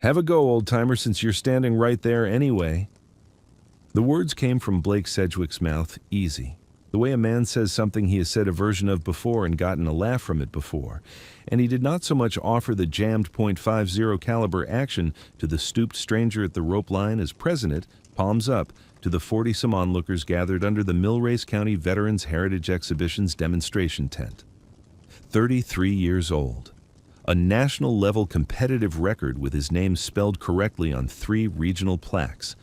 Have a go, old-timer, since you're standing right there anyway. The words came from Blake Sedgwick's mouth, easy. The way a man says something he has said a version of before and gotten a laugh from it before. And he did not so much offer the jammed .50 caliber action to the stooped stranger at the rope line as present it, palms up, to the 40-some onlookers gathered under the Millrace County Veterans Heritage Exhibition's demonstration tent. 33 years old. A national-level competitive record with his name spelled correctly on 3 regional plaques.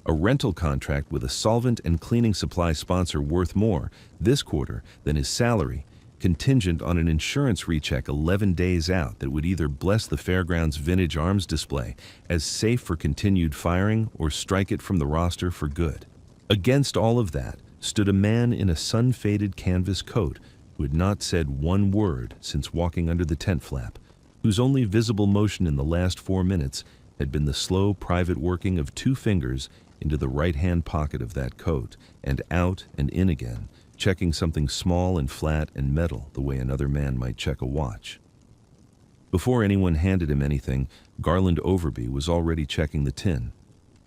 A rental contract with a solvent and cleaning supply sponsor worth more this quarter than his salary, contingent on an insurance recheck 11 days out that would either bless the fairground's vintage arms display as safe for continued firing or strike it from the roster for good. Against all of that stood a man in a sun-faded canvas coat who had not said one word since walking under the tent flap, whose only visible motion in the last 4 minutes had been the slow private working of 2 fingers into the right-hand pocket of that coat, and out and in again, checking something small and flat and metal the way another man might check a watch. Before anyone handed him anything, Garland Overby was already checking the tin.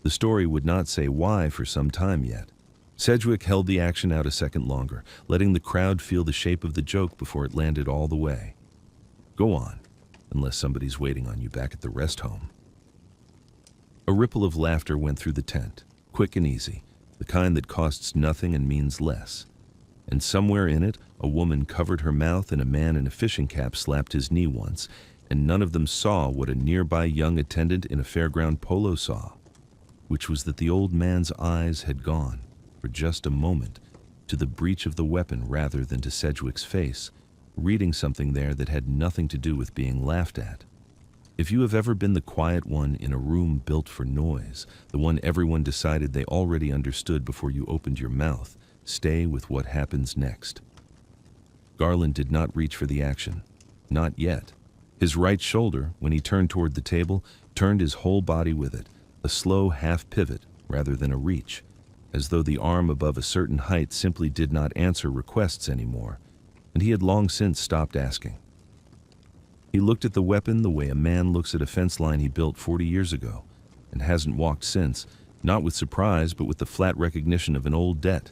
The story would not say why for some time yet. Sedgwick held the action out a second longer, letting the crowd feel the shape of the joke before it landed all the way. Go on, unless somebody's waiting on you back at the rest home. A ripple of laughter went through the tent, quick and easy, the kind that costs nothing and means less. And somewhere in it, a woman covered her mouth and a man in a fishing cap slapped his knee once, and none of them saw what a nearby young attendant in a fairground polo saw, which was that the old man's eyes had gone, for just a moment, to the breech of the weapon rather than to Sedgwick's face, reading something there that had nothing to do with being laughed at. If you have ever been the quiet one in a room built for noise, the one everyone decided they already understood before you opened your mouth, stay with what happens next. Garland did not reach for the action. Not yet. His right shoulder, when he turned toward the table, turned his whole body with it, a slow half-pivot rather than a reach, as though the arm above a certain height simply did not answer requests anymore, and he had long since stopped asking. He looked at the weapon the way a man looks at a fence line he built 40 years ago, and hasn't walked since, not with surprise but with the flat recognition of an old debt.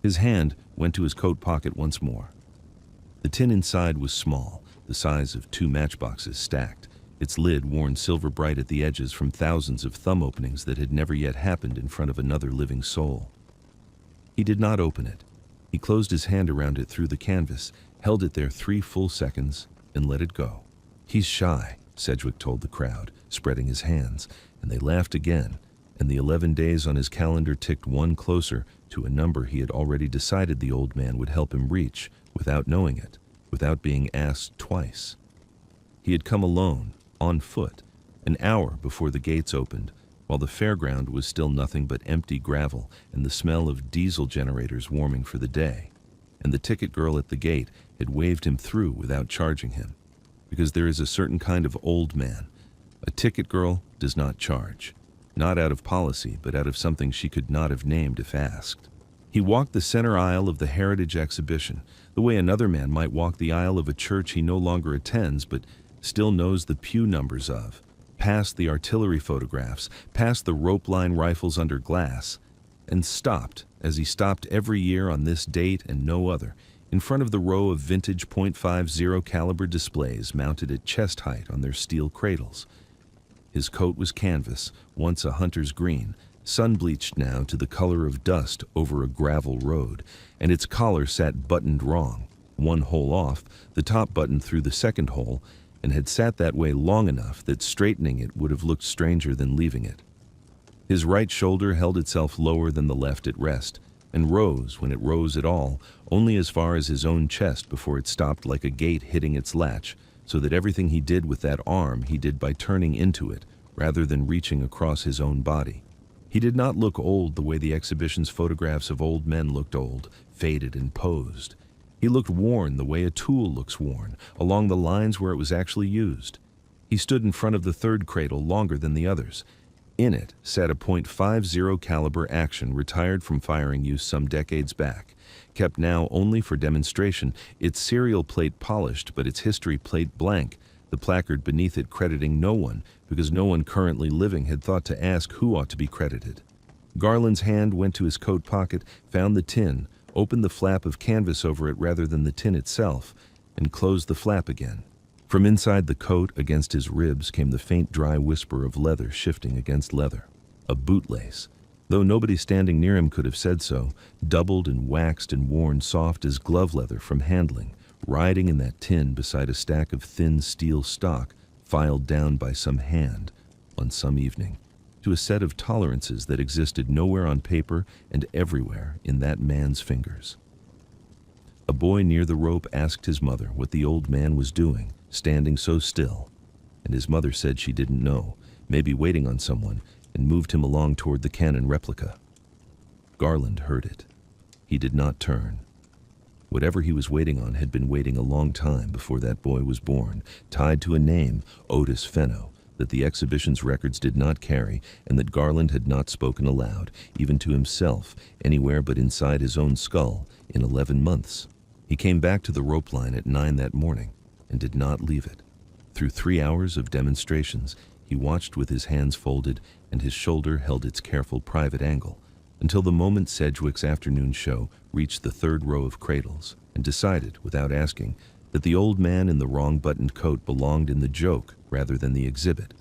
His hand went to his coat pocket once more. The tin inside was small, the size of 2 matchboxes stacked, its lid worn silver bright at the edges from thousands of thumb openings that had never yet happened in front of another living soul. He did not open it. He closed his hand around it through the canvas, held it there 3 full seconds, and let it go. He's shy, Sedgwick told the crowd, spreading his hands, and they laughed again, and the 11 days on his calendar ticked one closer to a number he had already decided the old man would help him reach, without knowing it, without being asked twice. He had come alone, on foot, an hour before the gates opened, while the fairground was still nothing but empty gravel and the smell of diesel generators warming for the day, and the ticket girl at the gate had waved him through without charging him, because there is a certain kind of old man. A ticket girl does not charge, not out of policy, but out of something she could not have named if asked. He walked the center aisle of the Heritage Exhibition, the way another man might walk the aisle of a church he no longer attends but still knows the pew numbers of, past the artillery photographs, past the rope line rifles under glass, and stopped, as he stopped every year on this date and no other, in front of the row of vintage .50 caliber displays mounted at chest height on their steel cradles. His coat was canvas, once a hunter's green, sun-bleached now to the color of dust over a gravel road, and its collar sat buttoned wrong, one hole off, the top button through the second hole, and had sat that way long enough that straightening it would have looked stranger than leaving it. His right shoulder held itself lower than the left at rest, and rose, when it rose at all, only as far as his own chest before it stopped like a gate hitting its latch, so that everything he did with that arm he did by turning into it, rather than reaching across his own body. He did not look old the way the exhibition's photographs of old men looked old, faded and posed. He looked worn the way a tool looks worn, along the lines where it was actually used. He stood in front of the third cradle longer than the others. In it sat a .50 caliber action retired from firing use some decades back, kept now only for demonstration, its serial plate polished but its history plate blank, the placard beneath it crediting no one, because no one currently living had thought to ask who ought to be credited. Garland's hand went to his coat pocket, found the tin, opened the flap of canvas over it rather than the tin itself, and closed the flap again. From inside the coat, against his ribs, came the faint dry whisper of leather shifting against leather. A bootlace, though nobody standing near him could have said so, doubled and waxed and worn soft as glove leather from handling, riding in that tin beside a stack of thin steel stock filed down by some hand on some evening, to a set of tolerances that existed nowhere on paper and everywhere in that man's fingers. A boy near the rope asked his mother what the old man was doing, standing so still, and his mother said she didn't know, maybe waiting on someone, and moved him along toward the cannon replica. Garland heard it. He did not turn. Whatever he was waiting on had been waiting a long time before that boy was born, tied to a name, Otis Fenno, that the exhibition's records did not carry, and that Garland had not spoken aloud, even to himself, anywhere but inside his own skull, in 11 months. He came back to the rope line at 9 that morning, and did not leave it. Through 3 hours of demonstrations, he watched with his hands folded, and his shoulder held its careful private angle, until the moment Sedgwick's afternoon show reached the third row of cradles, and decided, without asking, that the old man in the wrong buttoned coat belonged in the joke rather than the exhibit.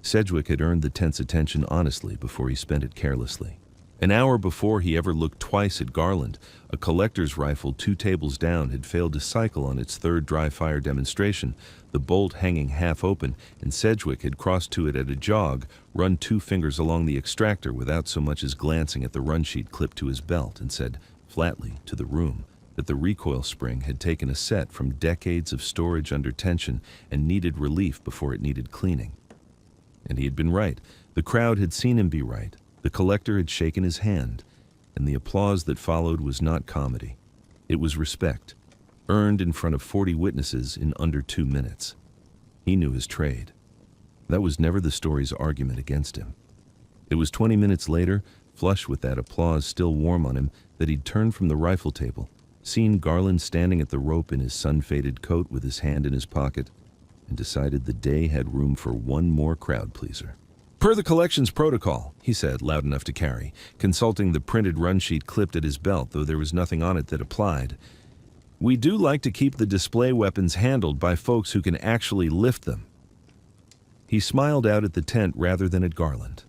Sedgwick had earned the tense attention honestly before he spent it carelessly. An hour before he ever looked twice at Garland, a collector's rifle 2 tables down had failed to cycle on its third dry fire demonstration, the bolt hanging half open, and Sedgwick had crossed to it at a jog, run 2 fingers along the extractor without so much as glancing at the run sheet clipped to his belt, and said, flatly, to the room, that the recoil spring had taken a set from decades of storage under tension and needed relief before it needed cleaning. And he had been right. The crowd had seen him be right. The collector had shaken his hand, and the applause that followed was not comedy. It was respect, earned in front of 40 witnesses in under 2 minutes. He knew his trade. That was never the story's argument against him. It was 20 minutes later, flush with that applause still warm on him, that he'd turned from the rifle table, seen Garland standing at the rope in his sun-faded coat with his hand in his pocket, and decided the day had room for one more crowd-pleaser. "Per the collection's protocol," he said, loud enough to carry, consulting the printed run sheet clipped at his belt, though there was nothing on it that applied. "We do like to keep the display weapons handled by folks who can actually lift them." He smiled out at the tent rather than at Garland.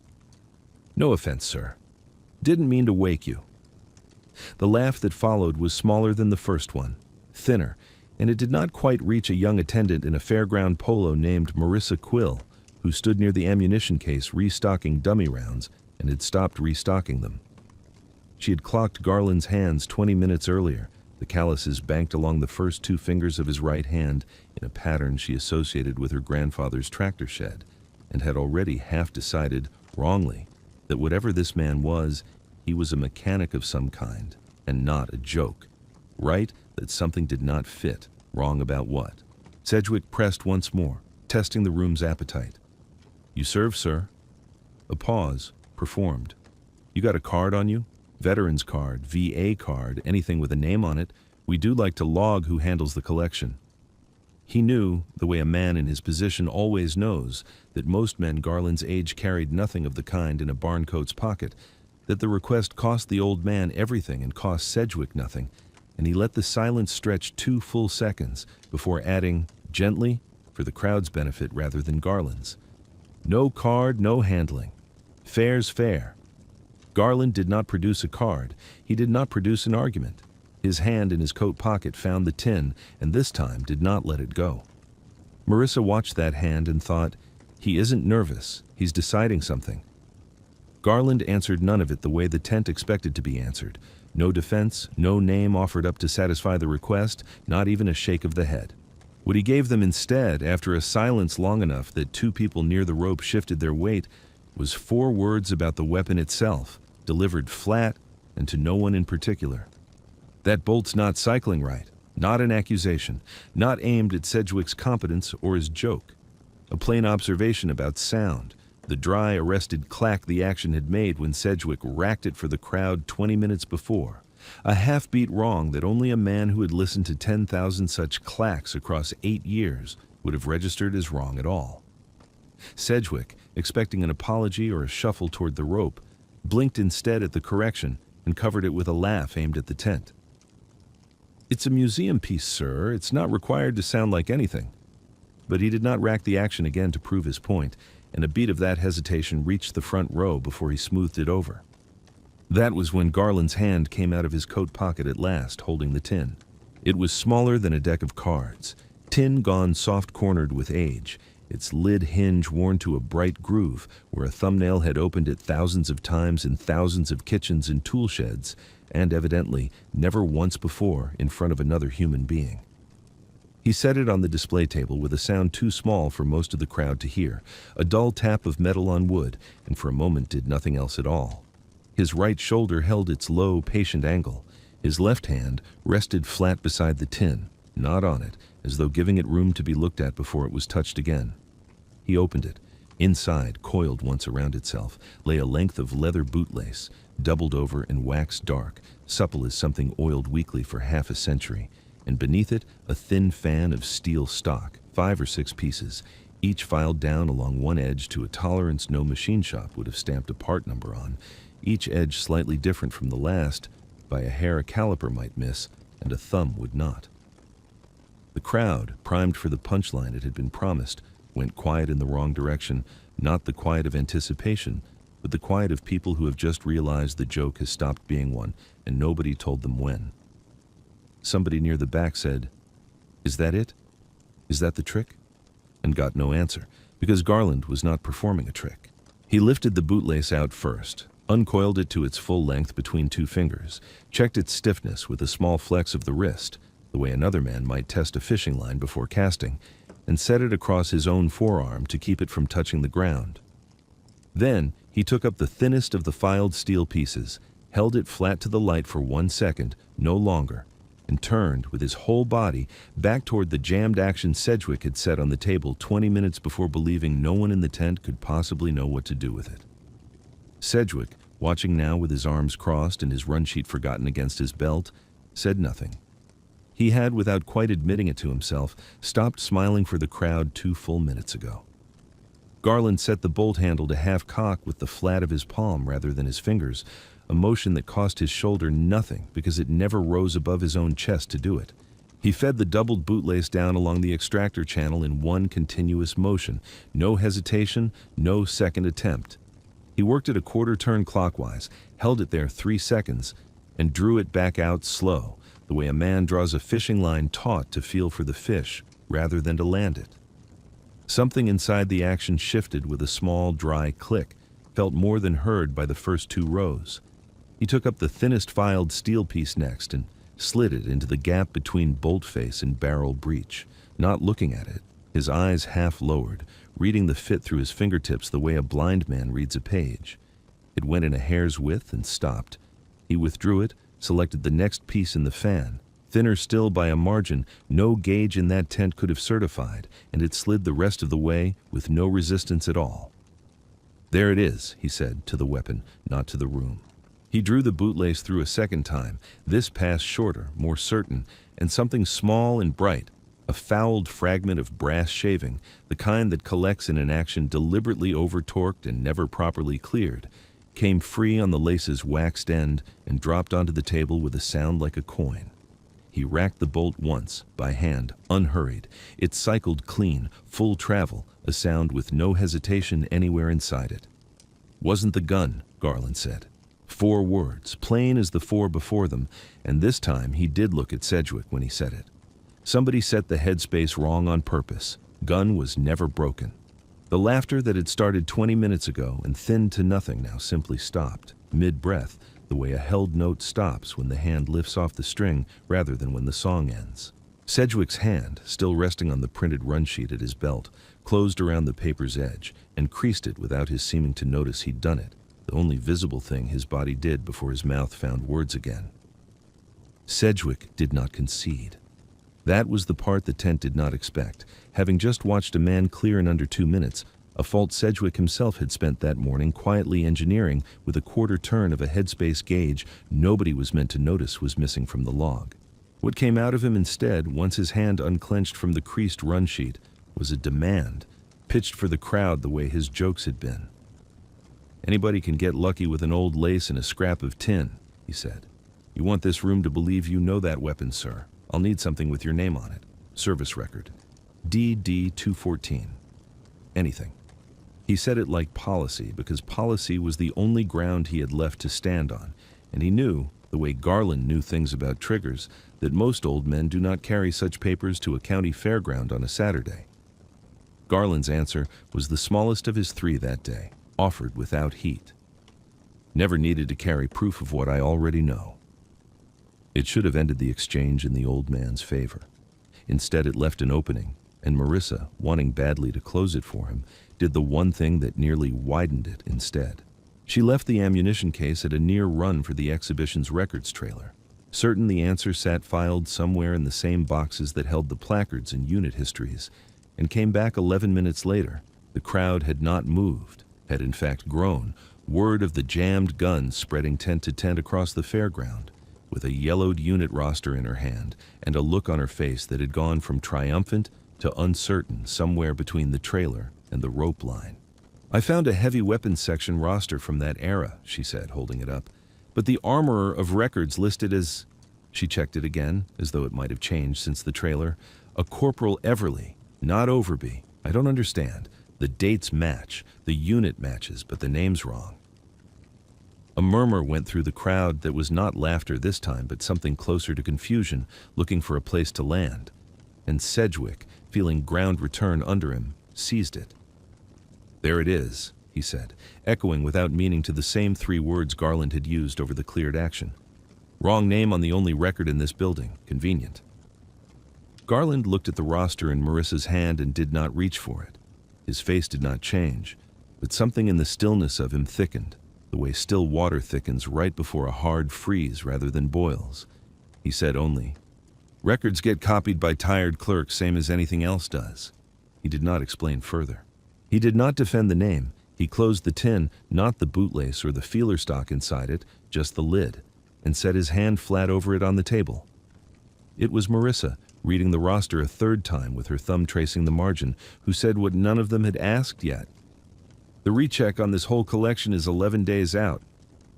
"No offense, sir. Didn't mean to wake you." The laugh that followed was smaller than the first one, thinner, and it did not quite reach a young attendant in a fairground polo named Marissa Quill, who stood near the ammunition case restocking dummy rounds and had stopped restocking them. She had clocked Garland's hands 20 minutes earlier, the calluses banked along the first 2 fingers of his right hand in a pattern she associated with her grandfather's tractor shed, and had already half decided, wrongly, that whatever this man was, he was a mechanic of some kind, and not a joke. Right that something did not fit, wrong about what. Sedgwick pressed once more, testing the room's appetite. "You serve, sir." A pause, performed. "You got a card on you? Veteran's card, VA card, anything with a name on it. We do like to log who handles the collection." He knew, the way a man in his position always knows, that most men Garland's age carried nothing of the kind in a barncoat's pocket, that the request cost the old man everything and cost Sedgwick nothing, and he let the silence stretch 2 full seconds before adding, gently, for the crowd's benefit rather than Garland's, "No card, no handling. Fair's fair." Garland did not produce a card. He did not produce an argument. His hand in his coat pocket found the tin, and this time did not let it go. Marissa watched that hand and thought, he isn't nervous, he's deciding something. Garland answered none of it the way the tent expected to be answered. No defense, no name offered up to satisfy the request, not even a shake of the head. What he gave them instead, after a silence long enough that 2 people near the rope shifted their weight, was 4 words about the weapon itself, delivered flat and to no one in particular. "That bolt's not cycling right. Not an accusation. Not aimed at Sedgwick's competence or his joke. A plain observation about sound. The dry, arrested clack the action had made when Sedgwick racked it for the crowd 20 minutes before. A half-beat wrong that only a man who had listened to 10,000 such clacks across 8 years would have registered as wrong at all. Sedgwick, expecting an apology or a shuffle toward the rope, blinked instead at the correction and covered it with a laugh aimed at the tent. "It's a museum piece, sir. It's not required to sound like anything." But he did not rack the action again to prove his point, and a beat of that hesitation reached the front row before he smoothed it over. That was when Garland's hand came out of his coat pocket at last, holding the tin. It was smaller than a deck of cards, tin gone soft-cornered with age, its lid hinge worn to a bright groove where a thumbnail had opened it thousands of times in thousands of kitchens and tool sheds, and evidently never once before in front of another human being. He set it on the display table with a sound too small for most of the crowd to hear, a dull tap of metal on wood, and for a moment did nothing else at all. His right shoulder held its low, patient angle. His left hand rested flat beside the tin, not on it, as though giving it room to be looked at before it was touched again. He opened it. Inside, coiled once around itself, lay a length of leather bootlace, doubled over and waxed dark, supple as something oiled weekly for half a century, and beneath it a thin fan of steel stock, 5 or 6 pieces, each filed down along one edge to a tolerance no machine shop would have stamped a part number on, each edge slightly different from the last, by a hair a caliper might miss, and a thumb would not. The crowd, primed for the punchline it had been promised, went quiet in the wrong direction, not the quiet of anticipation, but the quiet of people who have just realized the joke has stopped being one, and nobody told them when. Somebody near the back said, "Is that it? Is that the trick?" and got no answer, because Garland was not performing a trick. He lifted the bootlace out first, uncoiled it to its full length between 2 fingers, checked its stiffness with a small flex of the wrist, the way another man might test a fishing line before casting, and set it across his own forearm to keep it from touching the ground. Then he took up the thinnest of the filed steel pieces, held it flat to the light for 1 second, no longer, and turned with his whole body back toward the jammed action Sedgwick had set on the table 20 minutes before, believing no one in the tent could possibly know what to do with it. Sedgwick, watching now with his arms crossed and his run sheet forgotten against his belt, said nothing. He had, without quite admitting it to himself, stopped smiling for the crowd 2 full minutes ago. Garland set the bolt handle to half-cock with the flat of his palm rather than his fingers, a motion that cost his shoulder nothing because it never rose above his own chest to do it. He fed the doubled bootlace down along the extractor channel in one continuous motion, no hesitation, no second attempt. He worked it a quarter turn clockwise, held it there 3 seconds, and drew it back out slow, the way a man draws a fishing line taut to feel for the fish rather than to land it. Something inside the action shifted with a small, dry click, felt more than heard by the first 2 rows. He took up the thinnest filed steel piece next and slid it into the gap between bolt face and barrel breech, not looking at it, his eyes half lowered, reading the fit through his fingertips the way a blind man reads a page. It went in a hair's width and stopped. He withdrew it, selected the next piece in the fan, thinner still by a margin no gauge in that tent could have certified, and it slid the rest of the way with no resistance at all. "There it is," he said, to the weapon, not to the room. He drew the bootlace through a second time, this pass shorter, more certain, and something small and bright, a fouled fragment of brass shaving, the kind that collects in an action deliberately over-torqued and never properly cleared, came free on the lace's waxed end and dropped onto the table with a sound like a coin. He racked the bolt once, by hand, unhurried. It cycled clean, full travel, a sound with no hesitation anywhere inside it. "Wasn't the gun," Garland said. 4 words, plain as the 4 before them, and this time he did look at Sedgwick when he said it. Somebody set the headspace wrong on purpose. Gun was never broken. The laughter that had started 20 minutes ago and thinned to nothing now simply stopped, mid-breath, the way a held note stops when the hand lifts off the string rather than when the song ends. Sedgwick's hand, still resting on the printed run sheet at his belt, closed around the paper's edge and creased it without his seeming to notice he'd done it, the only visible thing his body did before his mouth found words again. Sedgwick did not concede. That was the part the tent did not expect, having just watched a man clear in under 2 minutes, a fault Sedgwick himself had spent that morning quietly engineering with a quarter turn of a headspace gauge nobody was meant to notice was missing from the log. What came out of him instead, once his hand unclenched from the creased run sheet, was a demand, pitched for the crowd the way his jokes had been. "Anybody can get lucky with an old lace and a scrap of tin," he said. "You want this room to believe you know that weapon, sir. I'll need something with your name on it. Service record. DD 214. Anything." He said it like policy because policy was the only ground he had left to stand on, and he knew, the way Garland knew things about triggers, that most old men do not carry such papers to a county fairground on a Saturday. Garland's answer was the smallest of his three that day, offered without heat. "Never needed to carry proof of what I already know." It should have ended the exchange in the old man's favor. Instead, it left an opening, and Marissa, wanting badly to close it for him, did the one thing that nearly widened it instead. She left the ammunition case at a near run for the exhibition's records trailer, certain the answer sat filed somewhere in the same boxes that held the placards and unit histories, and came back 11 minutes later. The crowd had not moved, had in fact grown, word of the jammed guns spreading tent to tent across the fairground, with a yellowed unit roster in her hand and a look on her face that had gone from triumphant to uncertain somewhere between the trailer and the rope line. "I found a heavy weapons section roster from that era," she said, holding it up, "but the armorer of records listed as—" She checked it again, as though it might have changed since the trailer. "A Corporal Everly, not Overby. I don't understand. The dates match, the unit matches, but the name's wrong." A murmur went through the crowd that was not laughter this time, but something closer to confusion, looking for a place to land. And Sedgwick, feeling ground return under him, seized it. "There it is," he said, echoing without meaning to the same three words Garland had used over the cleared action. "Wrong name on the only record in this building. Convenient." Garland looked at the roster in Marissa's hand and did not reach for it. His face did not change, but something in the stillness of him thickened, the way still water thickens right before a hard freeze rather than boils. He said only, "Records get copied by tired clerks same as anything else does." He did not explain further. He did not defend the name. He closed the tin, not the bootlace or the feeler stock inside it, just the lid, and set his hand flat over it on the table. It was Marissa, reading the roster a third time with her thumb tracing the margin, who said what none of them had asked yet. "The recheck on this whole collection is 11 days out.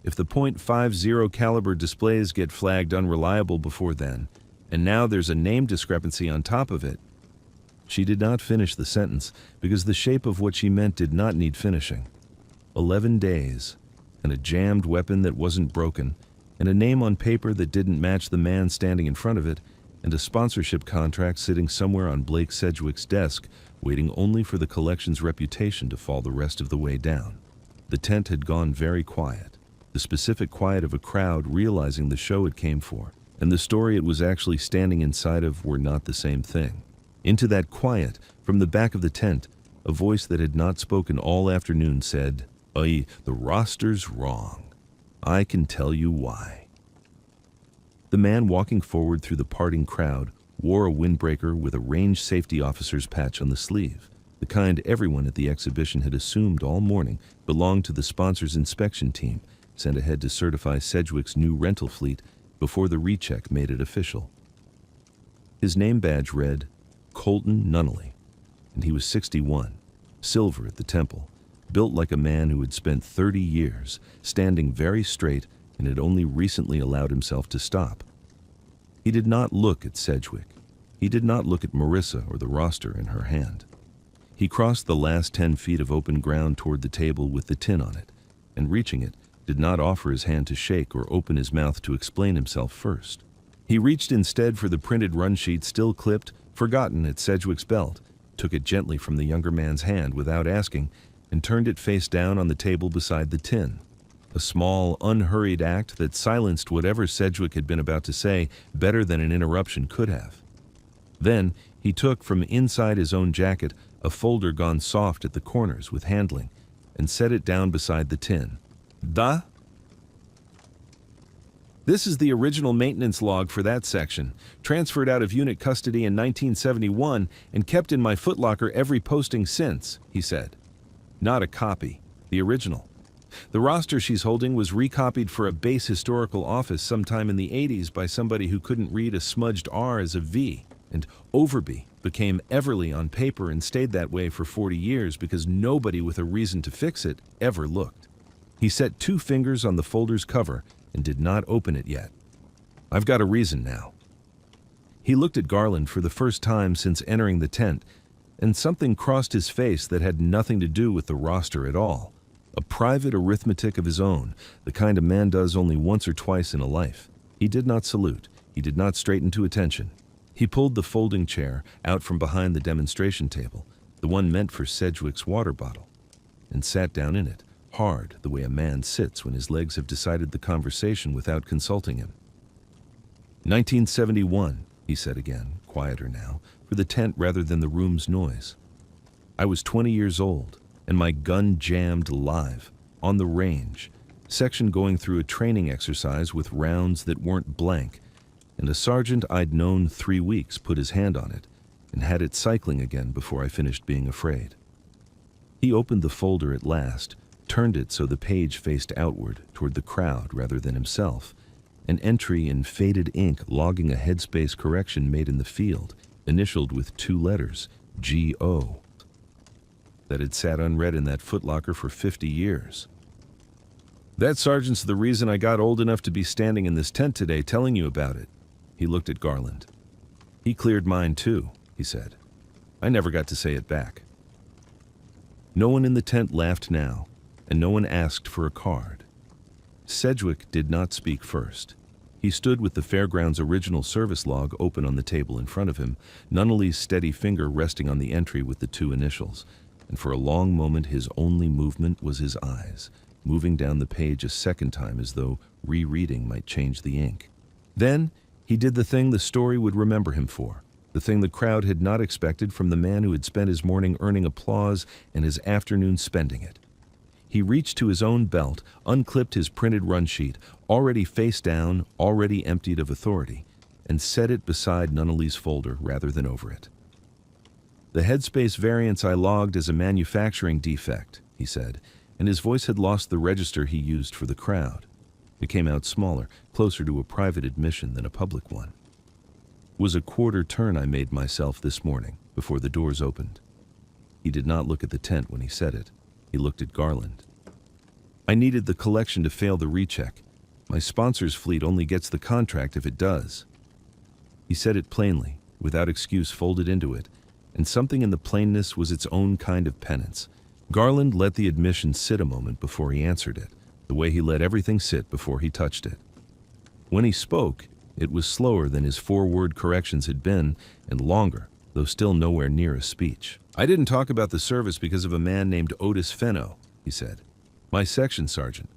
If the .50 caliber displays get flagged unreliable before then, and now there's a name discrepancy on top of it." She did not finish the sentence because the shape of what she meant did not need finishing. 11 days, and a jammed weapon that wasn't broken, and a name on paper that didn't match the man standing in front of it, and a sponsorship contract sitting somewhere on Blake Sedgwick's desk, waiting only for the collection's reputation to fall the rest of the way down. The tent had gone very quiet, the specific quiet of a crowd realizing the show it came for, and the story it was actually standing inside of were not the same thing. Into that quiet, from the back of the tent, a voice that had not spoken all afternoon said, "The roster's wrong. I can tell you why." The man walking forward through the parting crowd wore a windbreaker with a range safety officer's patch on the sleeve, the kind everyone at the exhibition had assumed all morning belonged to the sponsor's inspection team, sent ahead to certify Sedgwick's new rental fleet before the recheck made it official. His name badge read, Colton Nunnally, and he was 61, silver at the temple, built like a man who had spent 30 years, standing very straight and had only recently allowed himself to stop. He did not look at Sedgwick. He did not look at Marissa or the roster in her hand. He crossed the last 10 feet of open ground toward the table with the tin on it, and reaching it, did not offer his hand to shake or open his mouth to explain himself first. He reached instead for the printed run sheet still clipped, forgotten at Sedgwick's belt, took it gently from the younger man's hand without asking, and turned it face down on the table beside the tin. A small, unhurried act that silenced whatever Sedgwick had been about to say better than an interruption could have. Then, he took from inside his own jacket a folder gone soft at the corners with handling, and set it down beside the tin. This is the original maintenance log for that section, transferred out of unit custody in 1971 and kept in my footlocker every posting since, he said. Not a copy, the original. The roster she's holding was recopied for a base historical office sometime in the 80s by somebody who couldn't read a smudged R as a V, and Overby became Everly on paper and stayed that way for 40 years because nobody with a reason to fix it ever looked. He set 2 fingers on the folder's cover and did not open it yet. I've got a reason now. He looked at Garland for the first time since entering the tent, and something crossed his face that had nothing to do with the roster at all. A private arithmetic of his own, the kind a man does only once or twice in a life. He did not salute. He did not straighten to attention. He pulled the folding chair out from behind the demonstration table, the one meant for Sedgwick's water bottle, and sat down in it, hard, the way a man sits when his legs have decided the conversation without consulting him. 1971, he said again, quieter now, for the tent rather than the room's noise. I was 20 years old, and my gun jammed live, on the range, section going through a training exercise with rounds that weren't blank, and a sergeant I'd known 3 weeks put his hand on it and had it cycling again before I finished being afraid. He opened the folder at last, turned it so the page faced outward toward the crowd rather than himself, an entry in faded ink logging a headspace correction made in the field, initialed with 2 letters, G.O., that had sat unread in that footlocker for 50 years. That sergeant's the reason I got old enough to be standing in this tent today telling you about it. He looked at Garland. He cleared mine too, he said. I never got to say it back. No one in the tent laughed now, and no one asked for a card. Sedgwick did not speak first. He stood with the Fairgrounds original service log open on the table in front of him, Nunnally's steady finger resting on the entry with the 2 initials, and for a long moment his only movement was his eyes, moving down the page a second time as though rereading might change the ink. Then he did the thing the story would remember him for, the thing the crowd had not expected from the man who had spent his morning earning applause and his afternoon spending it. He reached to his own belt, unclipped his printed run sheet, already face down, already emptied of authority, and set it beside Nunnally's folder rather than over it. The headspace variance I logged as a manufacturing defect, he said, and his voice had lost the register he used for the crowd. It came out smaller, closer to a private admission than a public one. Was a quarter turn I made myself this morning, before the doors opened. He did not look at the tent when he said it. He looked at Garland. I needed the collection to fail the recheck. My sponsor's fleet only gets the contract if it does. He said it plainly, without excuse folded into it, and something in the plainness was its own kind of penance. Garland let the admission sit a moment before he answered it, the way he let everything sit before he touched it. When he spoke, it was slower than his 4-word corrections had been, and longer, though still nowhere near a speech. I didn't talk about the service because of a man named Otis Fenno, he said. My section sergeant.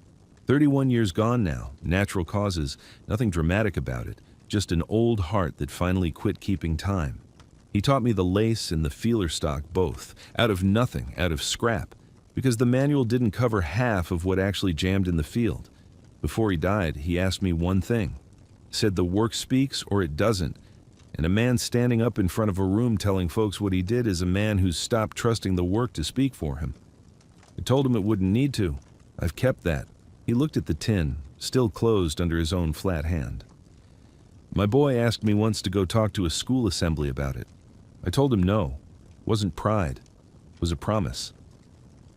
31 years gone now, natural causes, nothing dramatic about it, just an old heart that finally quit keeping time. He taught me the lace and the feeler stock both, out of nothing, out of scrap, because the manual didn't cover half of what actually jammed in the field. Before he died, he asked me one thing. Said the work speaks or it doesn't, and a man standing up in front of a room telling folks what he did is a man who's stopped trusting the work to speak for him. I told him it wouldn't need to. I've kept that. He looked at the tin, still closed under his own flat hand. My boy asked me once to go talk to a school assembly about it. I told him no. Wasn't pride. Was a promise.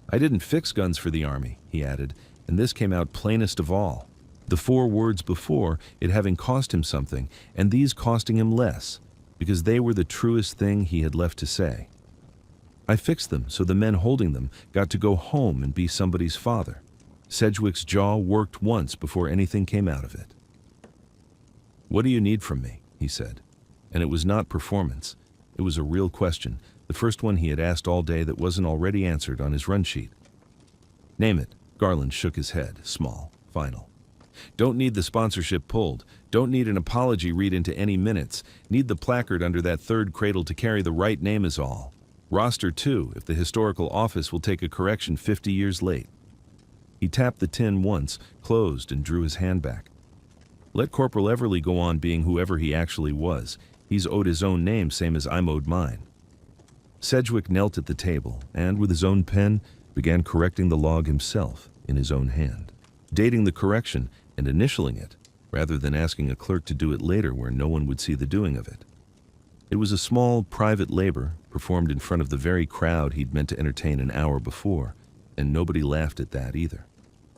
I didn't fix guns for the Army, he added, and this came out plainest of all. The 4 words before, it having cost him something, and these costing him less, because they were the truest thing he had left to say. I fixed them so the men holding them got to go home and be somebody's father. Sedgwick's jaw worked once before anything came out of it. What do you need from me? He said. And it was not performance. It was a real question, the first one he had asked all day that wasn't already answered on his run sheet. Name it. Garland shook his head, small, final. Don't need the sponsorship pulled. Don't need an apology read into any minutes. Need the placard under that 3rd cradle to carry the right name is all. Roster 2 if the historical office will take a correction 50 years late. He tapped the tin once, closed, and drew his hand back. Let Corporal Everly go on being whoever he actually was. He's owed his own name same as I'm owed mine. Sedgwick knelt at the table and, with his own pen, began correcting the log himself in his own hand, dating the correction and initialing it, rather than asking a clerk to do it later where no one would see the doing of it. It was a small, private labor, performed in front of the very crowd he'd meant to entertain an hour before, and nobody laughed at that either.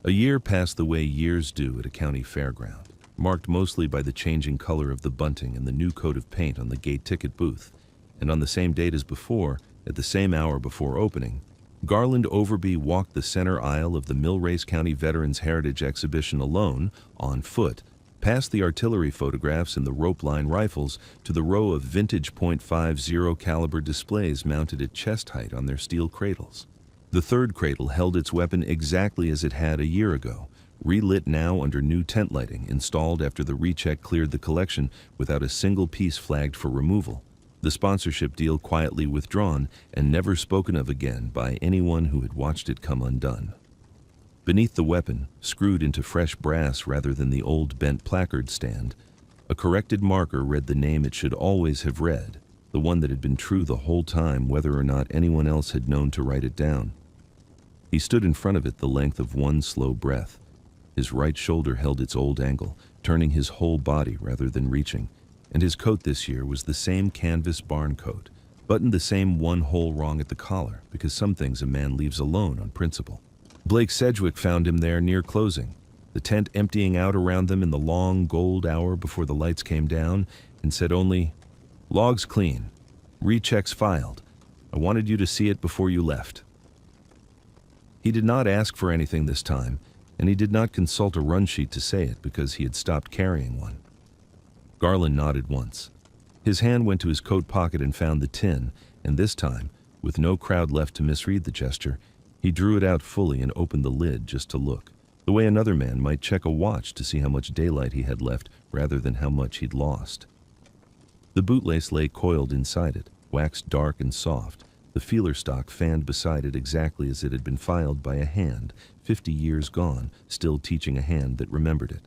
A year passed the way years do at a county fairground, marked mostly by the changing color of the bunting and the new coat of paint on the gate ticket booth, and on the same date as before, at the same hour before opening, Garland Overby walked the center aisle of the Millrace County Veterans Heritage Exhibition alone, on foot, past the artillery photographs and the rope-line rifles to the row of vintage .50 caliber displays mounted at chest height on their steel cradles. The third cradle held its weapon exactly as it had a year ago, relit now under new tent lighting installed after the recheck cleared the collection without a single piece flagged for removal. The sponsorship deal quietly withdrawn and never spoken of again by anyone who had watched it come undone. Beneath the weapon, screwed into fresh brass rather than the old bent placard stand, a corrected marker read the name it should always have read, the one that had been true the whole time whether or not anyone else had known to write it down. He stood in front of it the length of one slow breath. His right shoulder held its old angle, turning his whole body rather than reaching, and his coat this year was the same canvas barn coat, buttoned the same one hole wrong at the collar, because some things a man leaves alone on principle. Blake Sedgwick found him there near closing, the tent emptying out around them in the long gold hour before the lights came down, and said only, "Logs clean. Rechecks filed. I wanted you to see it before you left." He did not ask for anything this time, and he did not consult a run sheet to say it because he had stopped carrying one. Garland nodded once. His hand went to his coat pocket and found the tin, and this time, with no crowd left to misread the gesture, he drew it out fully and opened the lid just to look, the way another man might check a watch to see how much daylight he had left rather than how much he'd lost. The bootlace lay coiled inside it, waxed dark and soft, the feeler stock fanned beside it exactly as it had been filed by a hand, 50 years gone, still teaching a hand that remembered it.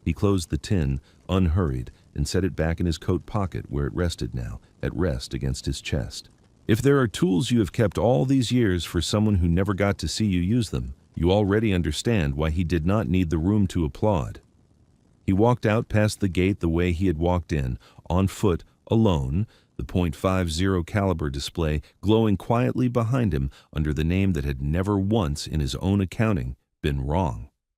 He closed the tin, unhurried, and set it back in his coat pocket where it rested now, at rest against his chest. If there are tools you have kept all these years for someone who never got to see you use them, you already understand why he did not need the room to applaud. He walked out past the gate the way he had walked in, on foot, alone, the .50 caliber display glowing quietly behind him under the name that had never once, in his own accounting, been wrong.